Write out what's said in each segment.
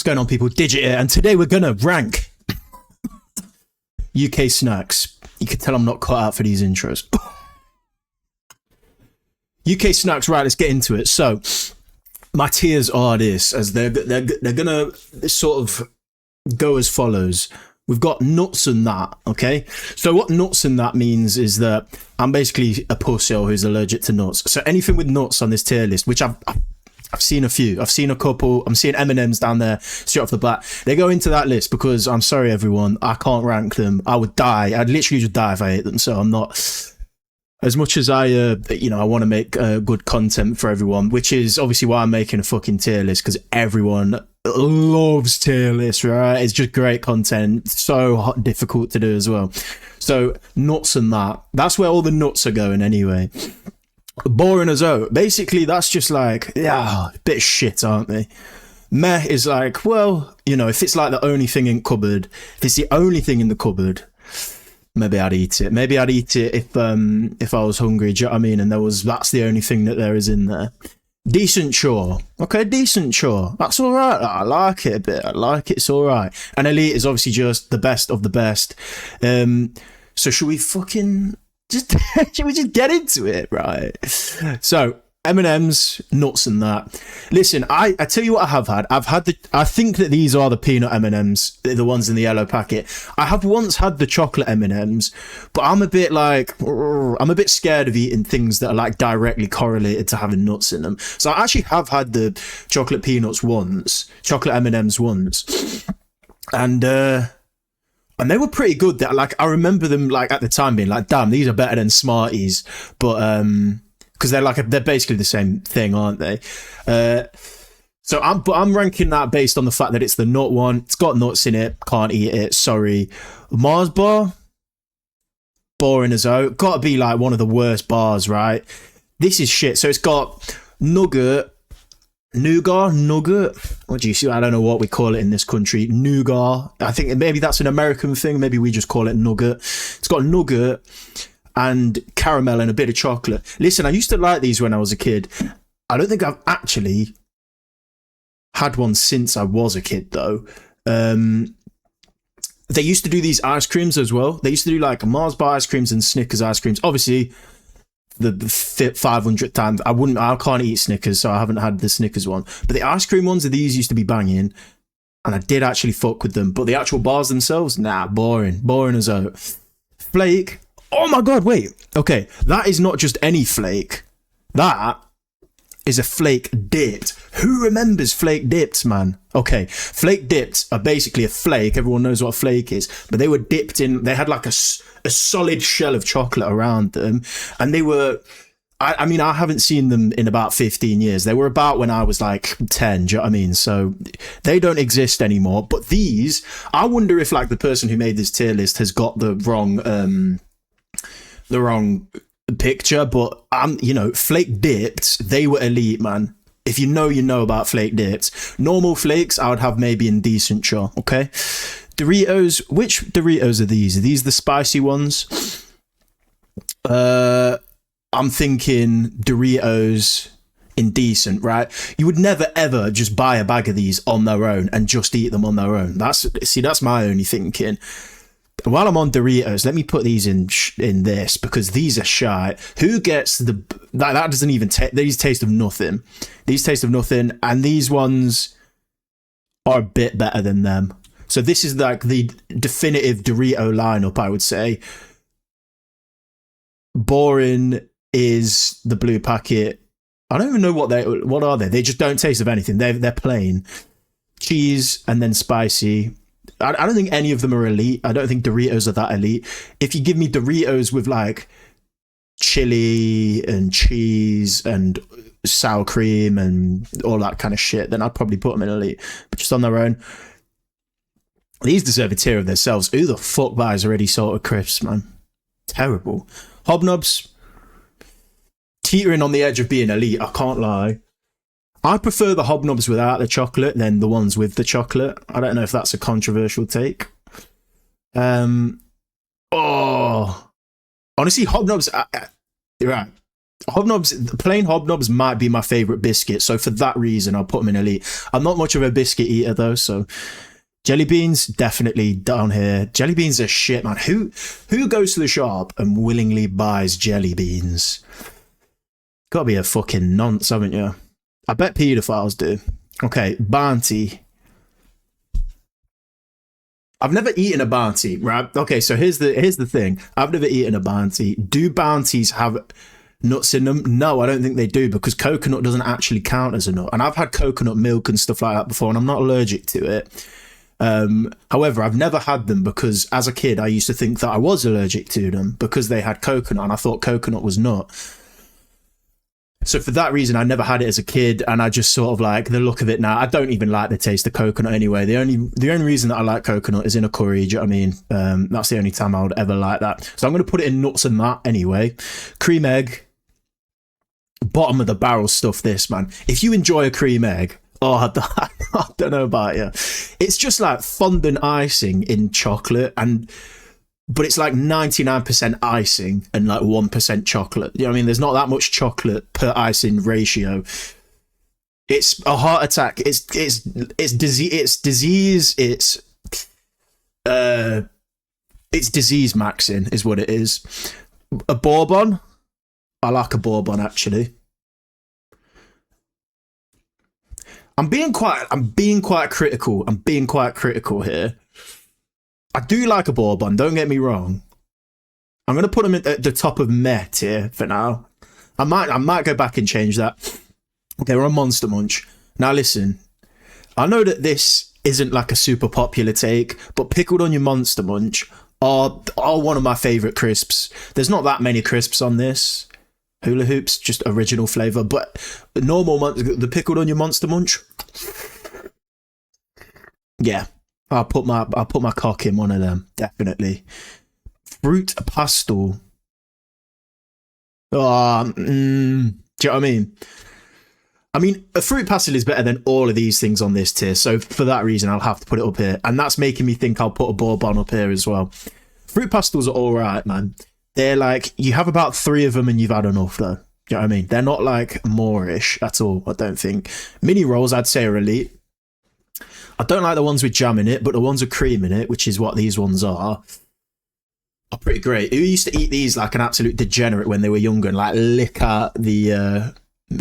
What's going on, people? Digit here, and today we're gonna rank UK snacks. You can tell I'm not cut out for these intros. UK snacks, right? Let's get into it. So, my tiers are this, as they're gonna sort of go as follows. We've got nuts and that, okay? So what nuts and that means is that I'm basically a pussy who's allergic to nuts. So anything with nuts on this tier list, which I've seen a few. I've seen a couple. I'm seeing M&Ms down there straight off the bat. They go into that list because, I'm sorry, everyone, I can't rank them. I would die. I'd literally just die if I ate them. So I'm not... As much as I want to make good content for everyone, which is obviously why I'm making a fucking tier list, because everyone loves tier lists, right? It's just great content. So difficult to do as well. So nuts and that's where all the nuts are going anyway. Boring as out. Basically, that's just like, yeah, a bit of shit, aren't they? Meh is like, well, if it's like the only thing in cupboard, if it's the only thing in the cupboard, maybe I'd eat it. Maybe I'd eat it if I was hungry, do you know what I mean? And that's the only thing that there is in there. Decent chore. Okay, decent chore. That's all right. I like it a bit. I like it. It's all right. And elite is obviously just the best of the best. So should we fucking... should we just get into it, right? So M&M's, nuts and that. Listen, I tell you what I think that these are the peanut M&M's, the ones in the yellow packet. I have once had the chocolate M&M's, but I'm a bit scared of eating things that are like directly correlated to having nuts in them. So I actually have had the chocolate peanuts once, chocolate M&M's once. And they were pretty good. That, like, I remember them, like, at the time being like, damn, these are better than Smarties. But because they're basically the same thing, aren't they? So I'm ranking that based on the fact that it's the nut one. It's got nuts in it. Can't eat it. Sorry. Mars bar, boring as out. Got to be like one of the worst bars, right? This is shit. So it's got nougat. What do you see? I don't know what we call it in this country. Nougat. I think maybe that's an American thing. Maybe we just call it nugget. It's got nougat and caramel and a bit of chocolate. Listen, I used to like these when I was a kid. I don't think I've actually had one since I was a kid, though. They used to do these ice creams as well. They used to do like Mars bar ice creams and Snickers ice creams. Obviously, the 500th time, I can't eat Snickers, so I haven't had the Snickers one. But the ice cream ones of these used to be banging, and I did actually fuck with them. But the actual bars themselves, nah, boring as out. Flake. Oh my god, wait. Okay, that is not just any flake. That is a flake dipped. Who remembers flake dips, man? Okay, flake dips are basically a flake. Everyone knows what a flake is. But they were dipped in... They had like a solid shell of chocolate around them. And they were... I mean, I haven't seen them in about 15 years. They were about when I was like 10, do you know what I mean? So they don't exist anymore. But these... I wonder if like the person who made this tier list has got the wrong picture, but flake dipped, they were elite, man. If you know about flake dipped. Normal flakes I would have maybe in decent char, okay? Doritos, which Doritos are these? Are these the spicy ones? I'm thinking Doritos indecent, right? You would never ever just buy a bag of these on their own and just eat them on their own. That's my only thinking. While I'm on Doritos, let me put these in this, because these are shy. Who gets that doesn't even these taste of nothing. These taste of nothing, and these ones are a bit better than them. So this is like the definitive Dorito lineup, I would say. Boring is the blue packet. I don't even know what are they. They just don't taste of anything. They're plain. Cheese and then spicy. I don't think any of them are elite. I don't think Doritos are that elite. If you give me Doritos with like chili and cheese and sour cream and all that kind of shit, then I'd probably put them in elite. But just on their own, these deserve a tier of themselves. Who the fuck buys already salted crisps, man? Terrible. Hobnobs, teetering on the edge of being elite, I can't lie. I prefer the Hobnobs without the chocolate than the ones with the chocolate. I don't know if that's a controversial take. Honestly, Hobnobs, right. Hobnobs, plain hobnobs might be my favorite biscuit. So for that reason, I'll put them in elite. I'm not much of a biscuit eater though, so jelly beans definitely down here. Jelly beans are shit, man. Who goes to the shop and willingly buys jelly beans? Gotta be a fucking nonce, haven't you? I bet paedophiles do. Okay, Bounty. I've never eaten a Bounty, right? Okay, so here's the thing. I've never eaten a Bounty. Do Bounties have nuts in them? No, I don't think they do, because coconut doesn't actually count as a nut. And I've had coconut milk and stuff like that before, and I'm not allergic to it. However, I've never had them because as a kid, I used to think that I was allergic to them because they had coconut, and I thought coconut was nut. So for that reason, I never had it as a kid, and I just sort of like the look of it now. I don't even like the taste of coconut anyway. The only reason that I like coconut is in a curry. Do you know what I mean? That's the only time I would ever like that. So I'm going to put it in nuts and that anyway. Cream egg, bottom of the barrel stuff. This, man. If you enjoy a cream egg, I don't know about you. It's just like fondant icing in chocolate, but it's like 99% icing and like 1% chocolate. You know what I mean? There's not that much chocolate per icing ratio. It's a heart attack. It's disease. It's disease maxing is what it is. A bourbon. I like a bourbon actually. I'm being quite critical. I'm being quite critical here. I do like a bourbon, don't get me wrong. I'm going to put them at the top of meh tier for now. I might go back and change that. Okay, we're on Monster Munch. Now listen, I know that this isn't like a super popular take, but pickled onion Monster Munch are one of my favourite crisps. There's not that many crisps on this. Hula Hoops, just original flavour, but the pickled onion Monster Munch, yeah. I'll put my cock in one of them, definitely. Fruit pastel. Do you know what I mean? I mean, a fruit pastel is better than all of these things on this tier, so for that reason, I'll have to put it up here. And that's making me think I'll put a bourbon up here as well. Fruit pastels are all right, man. They're like, you have about 3 of them and you've had enough, though. You know what I mean? They're not like Moorish at all, I don't think. Mini rolls, I'd say, are elite. I don't like the ones with jam in it, but the ones with cream in it, which is what these ones are pretty great. Who used to eat these like an absolute degenerate when they were younger and like lick out the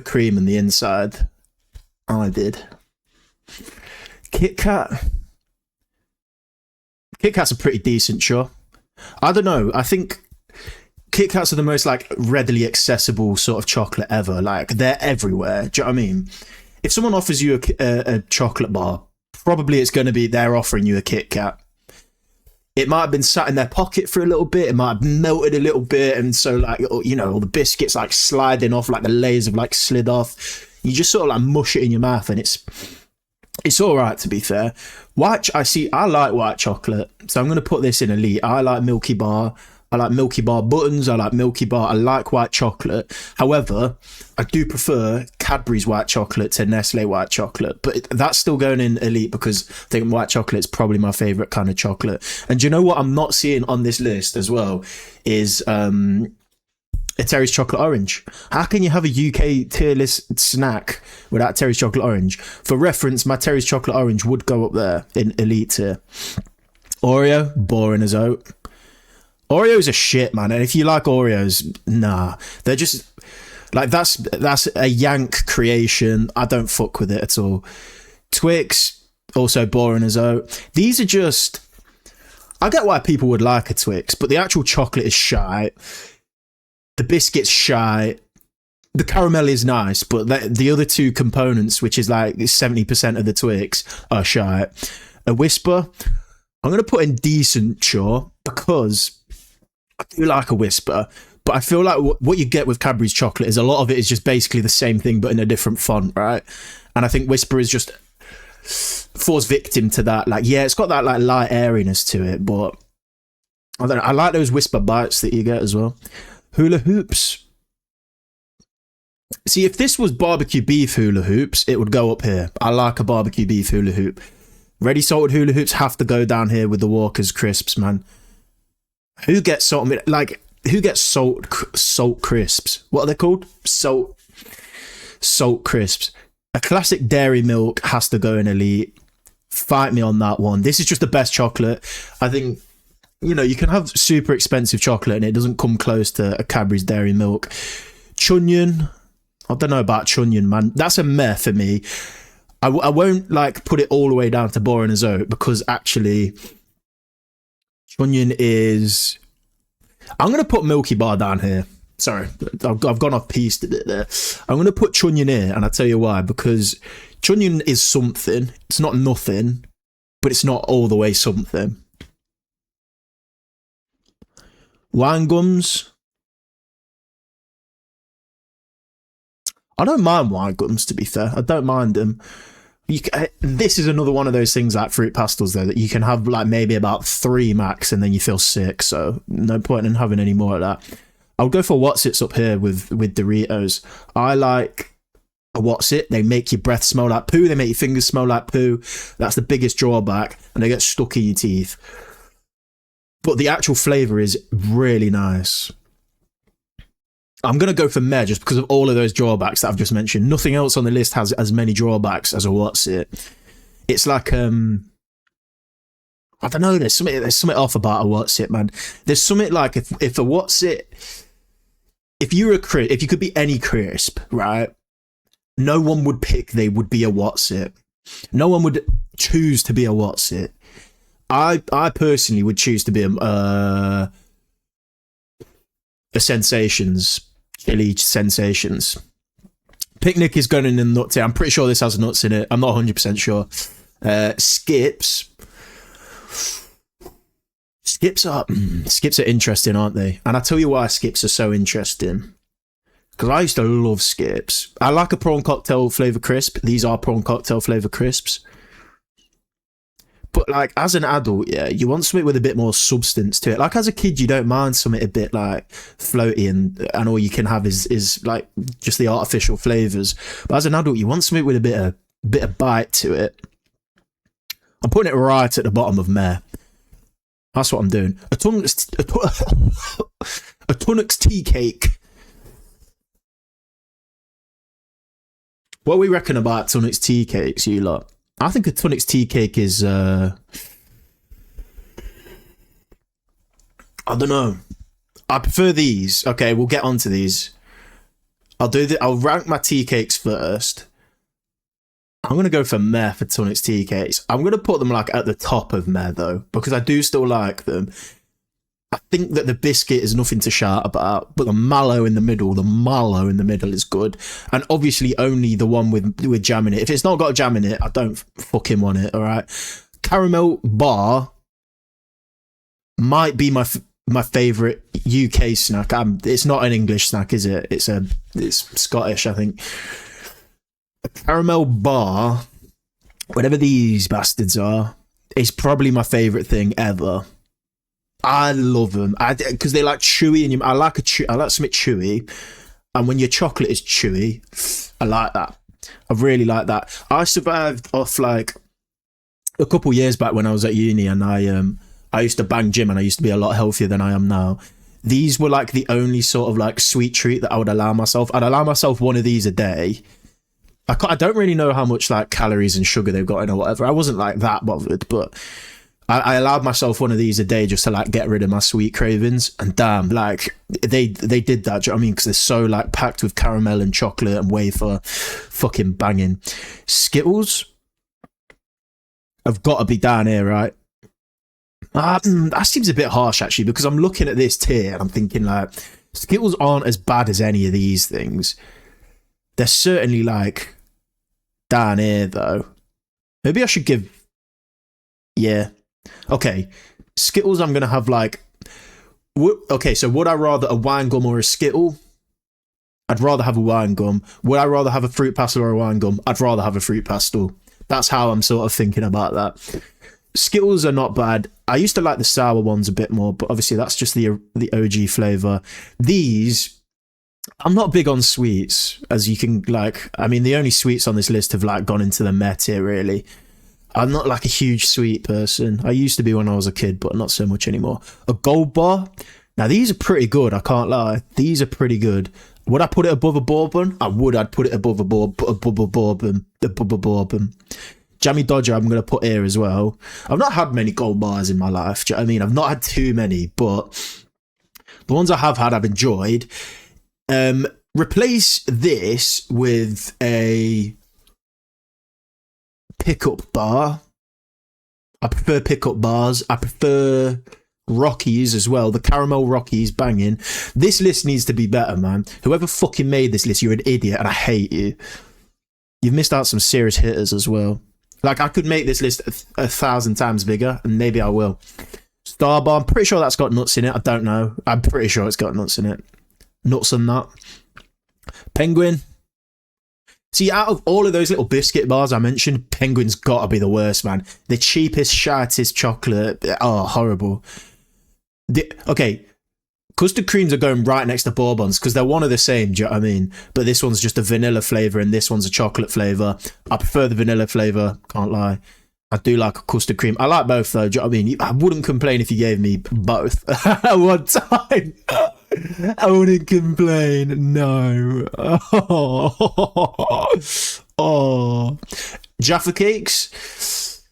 cream and the inside? I did. Kit Kat. Kit Kats are pretty decent, sure. I don't know. I think Kit Kats are the most like readily accessible sort of chocolate ever. Like they're everywhere. Do you know what I mean? If someone offers you a chocolate bar, probably it's going to be they're offering you a Kit Kat. It might have been sat in their pocket for a little bit. It might have melted a little bit. And so like, you know, all the biscuits like sliding off, like the layers have like slid off. You just sort of like mush it in your mouth and it's all right, to be fair. I like white chocolate. So I'm going to put this in elite. I like Milky Bar. I like Milky Bar buttons. I like Milky Bar. I like white chocolate. However, I do prefer Cadbury's white chocolate to Nestle white chocolate. But that's still going in elite because I think white chocolate is probably my favourite kind of chocolate. And do you know what I'm not seeing on this list as well is a Terry's Chocolate Orange. How can you have a UK tier list snack without Terry's Chocolate Orange? For reference, my Terry's Chocolate Orange would go up there in elite tier. Oreo, boring as oat. Oreos are shit, man. And if you like Oreos, nah. They're just like that's a Yank creation. I don't fuck with it at all. Twix, also boring as oat. These are just, I get why people would like a Twix, but the actual chocolate is shite. The biscuit's shite. The caramel is nice, but the other two components, which is like 70% of the Twix, are shite. A Whisper, I'm going to put in decent, sure, because I do like a Whisper, but I feel like what you get with Cadbury's chocolate is a lot of it is just basically the same thing, but in a different font, right? And I think Whisper is just falls victim to that. Like, yeah, it's got that like light airiness to it, but I don't know. I like those Whisper bites that you get as well. Hula Hoops. See, if this was barbecue beef Hula Hoops, it would go up here. I like a barbecue beef Hula Hoop. Ready salted Hula Hoops have to go down here with the Walker's crisps, man. Who gets salt and like who gets salt crisps? What are they called? Salt crisps. A classic dairy milk has to go in elite. Fight me on that one. This is just the best chocolate. I think, you know, you can have super expensive chocolate and it doesn't come close to a Cadbury's Dairy Milk. Chunyan, I don't know about Chunyan, man. That's a meh for me. I won't like put it all the way down to boring as oat, because actually Chunyan is... I'm going to put Milky Bar down here. Sorry, I've gone off piece a bit there. I'm going to put Chunyan here, and I'll tell you why. Because Chunyan is something. It's not nothing, but it's not all the way something. Wine gums. I don't mind wine gums, to be fair. I don't mind them. This is another one of those things like fruit pastels, though, that you can have like maybe about 3 max and then you feel sick. So no point in having any more of that. I'll go for What's-Its up here with Doritos. I like a What's-It. They make your breath smell like poo. They make your fingers smell like poo. That's the biggest drawback. And they get stuck in your teeth. But the actual flavour is really nice. I'm going to go for Meh just because of all of those drawbacks that I've just mentioned. Nothing else on the list has as many drawbacks as a What's-It. It's like, I don't know, there's something off about a What's-It, man. There's something like, if a What's-It, if you could be any crisp, right? No one would pick they would be a What's-It. No one would choose to be a What's-It. I personally would choose to be a Sensations, chili Sensations. Picnic is going in the nuts here. I'm pretty sure this has nuts in it. I'm not 100% sure. Skips. Skips are interesting, aren't they? And I'll tell you why Skips are so interesting. Because I used to love Skips. I like a prawn cocktail flavour crisp. These are prawn cocktail flavour crisps. But like as an adult, yeah, you want something with a bit more substance to it. Like as a kid, you don't mind something a bit like floaty and all you can have is like just the artificial flavours. But as an adult, you want something with a bit of bite to it. I'm putting it right at the bottom of Meh. That's what I'm doing. A Tunnocks tea cake. What do we reckon about Tunnocks tea cakes, you lot? I think a Tunnocks tea cake is, I don't know. I prefer these. Okay, we'll get onto these. I'll rank my tea cakes first. I'm going to go for Meh for Tunnocks tea cakes. I'm going to put them like at the top of Meh though, because I do still like them. I think that the biscuit is nothing to shout about, but the mallow in the middle is good. And obviously only the one with jam in it. If it's not got jam in it, I don't fucking want it, all right? Caramel bar might be my favourite UK snack. It's not an English snack, is it? It's Scottish, I think. A caramel bar, whatever these bastards are, is probably my favourite thing ever. I love them because they like chewy, and I like something chewy, and when your chocolate is chewy, I like that. I really like that. I survived off like a couple years back when I was at uni, and I used to bang gym, and I used to be a lot healthier than I am now. These were like the only sort of like sweet treat that I would allow myself. I'd allow myself one of these a day. I don't really know how much like calories and sugar they've got in or whatever. I wasn't like that bothered, but I allowed myself one of these a day just to like get rid of my sweet cravings, and damn, like they did that. Do you know what I mean? Because they're so like packed with caramel and chocolate and wafer, fucking banging. Skittles have got to be down here, right? That seems a bit harsh actually, because I'm looking at this tier and I'm thinking like Skittles aren't as bad as any of these things. They're certainly like down here though. Maybe I should give, yeah. Okay, Skittles I'm going to have like... Okay, so would I rather a wine gum or a Skittle? I'd rather have a wine gum. Would I rather have a fruit pastel or a wine gum? I'd rather have a fruit pastel. That's how I'm sort of thinking about that. Skittles are not bad. I used to like the sour ones a bit more, but obviously that's just the OG flavour. These... I'm not big on sweets, as you can like... I mean, the only sweets on this list have like gone into the Meh tier, really. I'm not like a huge sweet person. I used to be when I was a kid, but not so much anymore. A Gold Bar, Now these are pretty good. I can't lie. These are pretty good. Would I put it above a bourbon? I would. I'd put it above a bourbon. Above a bourbon. Jammy Dodger, I'm going to put here as well. I've not had many gold bars in my life. Do you know what I mean? I've not had too many, but the ones I have had, I've enjoyed. Replace this with a pickup bar. I prefer pickup bars. I prefer Rockies as well. The caramel Rockies, banging. This list needs to be better, man. Whoever fucking made this list, you're an idiot and I hate you. You've missed out some serious hitters as well. Like, I could make this list 1,000 times bigger, and maybe I will. Starbar, I'm pretty sure that's got nuts in it. I don't know. I'm pretty sure it's got nuts in it. Nuts and that. Penguin. See, out of all of those little biscuit bars I mentioned, Penguin's got to be the worst, man. The cheapest, shittest chocolate. Oh, horrible. Okay, custard creams are going right next to bourbons because they're one of the same, do you know what I mean? But this one's just a vanilla flavour and this one's a chocolate flavour. I prefer the vanilla flavour, can't lie. I do like a custard cream. I like both though, do you know what I mean? I wouldn't complain if you gave me both at one time. I wouldn't complain, no. Oh. Jaffa Cakes,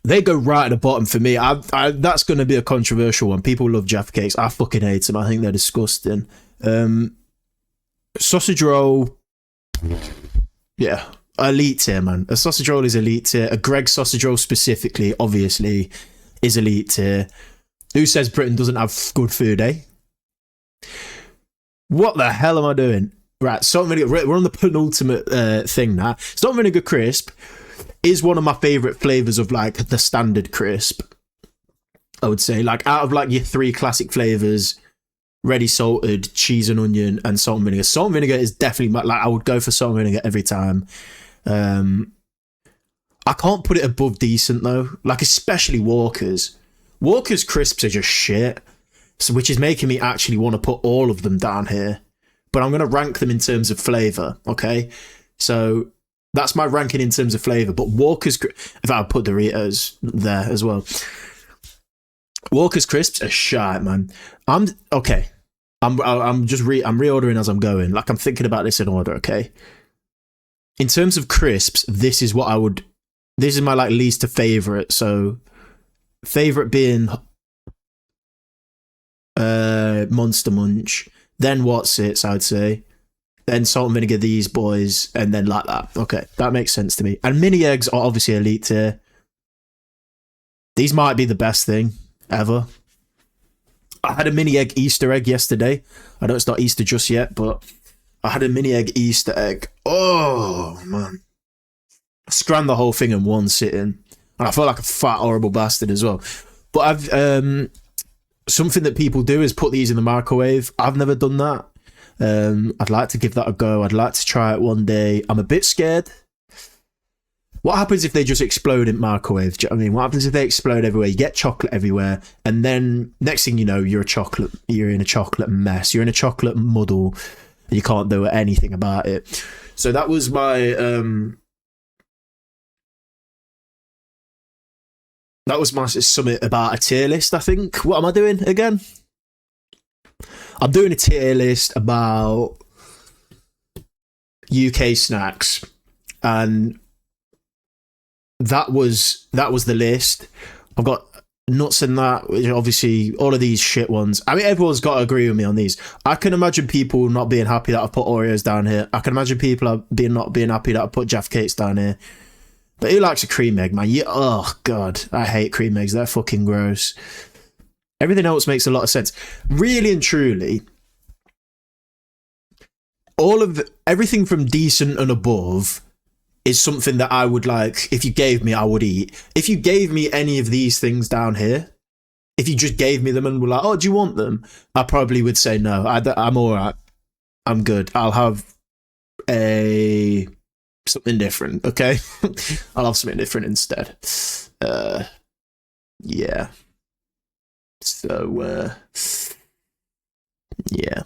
they go right at the bottom for me. That's going to be a controversial one. People love Jaffa Cakes. I fucking hate them. I think they're disgusting. Sausage roll, yeah, elite tier, man. A sausage roll is elite tier. A Greggs sausage roll specifically, obviously, is elite tier. Who says Britain doesn't have good food, eh? What the hell am I doing? Right, salt and vinegar. We're on the penultimate thing now. Salt and vinegar crisp is one of my favourite flavours of like the standard crisp. I would say, like, out of like your three classic flavours, ready salted, cheese and onion, and salt and vinegar. Salt and vinegar is definitely like, I would go for salt and vinegar every time. I can't put it above decent though. Like, especially Walker's. Walker's crisps are just shit, so, which is making me actually want to put all of them down here. But I'm going to rank them in terms of flavour, okay? So that's my ranking in terms of flavour. But Walker's, if I put Doritos there as well, Walker's crisps are shite, man. I'm reordering as I'm going. Like, I'm thinking about this in order, okay? In terms of crisps, this is what I would. This is my like least to favourite. So, favourite being Monster Munch. Then What's It, I'd say. Then Salt and Vinegar, these boys, and then like that. Okay, that makes sense to me. And mini eggs are obviously elite tier. These might be the best thing ever. I had a mini egg Easter egg yesterday. I know it's not Easter just yet, but I had a mini egg Easter egg. Oh, man. I scrammed the whole thing in one sitting. And I felt like a fat, horrible bastard as well. But I've... something that people do is put these in the microwave. I've never done that. I'd like to give that a go. I'd like to try it one day. I'm a bit scared. What happens if they just explode in microwaves? Do you know what I mean? What happens if they explode everywhere? You get chocolate everywhere, and then next thing you know, you're in a chocolate mess. You're in a chocolate muddle, and you can't do anything about it. So that was my summit about a tier list, I think. What am I doing again? I'm doing a tier list about UK snacks, and that was the list. I've got nuts in that, which obviously all of these shit ones. I mean, everyone's got to agree with me on these. I can imagine people not being happy that I put Oreos down here. I can imagine people not being happy that I put Jaffa Cakes down here. But who likes a cream egg, man? Oh, God. I hate cream eggs. They're fucking gross. Everything else makes a lot of sense. Really and truly, everything from decent and above is something that I would like, if you gave me, I would eat. If you gave me any of these things down here, if you just gave me them and were like, oh, do you want them? I probably would say no. I'm all right. I'm good. I'll have something different, okay? I'll have something different instead. Yeah. So, yeah.